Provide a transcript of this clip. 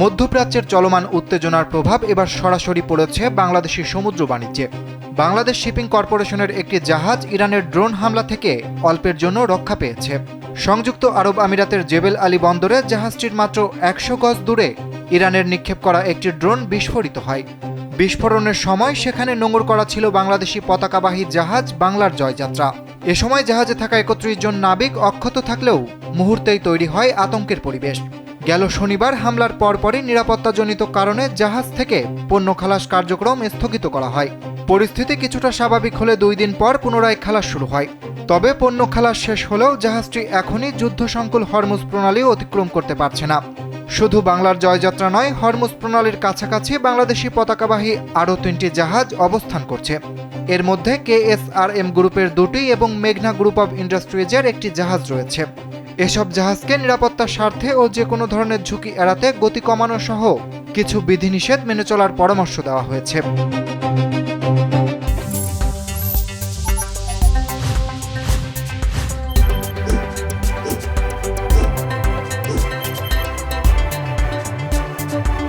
মধ্যপ্রাচ্যের চলমান উত্তেজনার প্রভাব এবার সরাসরি পড়েছে বাংলাদেশি সমুদ্র বাণিজ্যে। বাংলাদেশ শিপিং কর্পোরেশনের একটি জাহাজ ইরানের ড্রোন হামলা থেকে অল্পের জন্য রক্ষা পেয়েছে। সংযুক্ত আরব আমিরাতের জেবেল আলী বন্দরে জাহাজটির মাত্র ১০০ গজ দূরে ইরানের নিক্ষেপ করা একটি ড্রোন বিস্ফোরিত হয়। বিস্ফোরণের সময় সেখানে নোঙর করা ছিল বাংলাদেশি পতাকাবাহী জাহাজ বাংলার জয়যাত্রা। এ সময় জাহাজে থাকা ৩১ জন নাবিক অক্ষত থাকলেও মুহূর্তেই তৈরি হয় আতঙ্কের পরিবেশ। গেল শনিবার হামলার পরপরই নিরাপত্তাজনিত কারণে জাহাজ থেকে পণ্য খালাস কার্যক্রম স্থগিত করা হয়। পরিস্থিতি কিছুটা স্বাভাবিক হলে ২ দিন পর পুনরায় খালাস শুরু হয়। তবে পণ্য খালাস শেষ হলেও জাহাজটি এখনই যুদ্ধসংকুল হরমুজ প্রণালী অতিক্রম করতে পারছে না। শুধু বাংলার জয়যাত্রা নয়, হরমুজ প্রণালীর কাছাকাছি বাংলাদেশি পতাকাবাহী আরও ৩টি জাহাজ অবস্থান করছে। এর মধ্যে KSRM গ্রুপের ২টি এবং মেঘনা গ্রুপ অব ইন্ডাস্ট্রিজের একটি জাহাজ রয়েছে। এসব জাহাজকে নিরাপত্তার স্বার্থে ও যে কোনো ধরনের ঝুঁকি এড়াতে গতি কমানো সহ কিছু বিধিনিষেধ মেনে চলার পরামর্শ দেওয়া হয়েছে।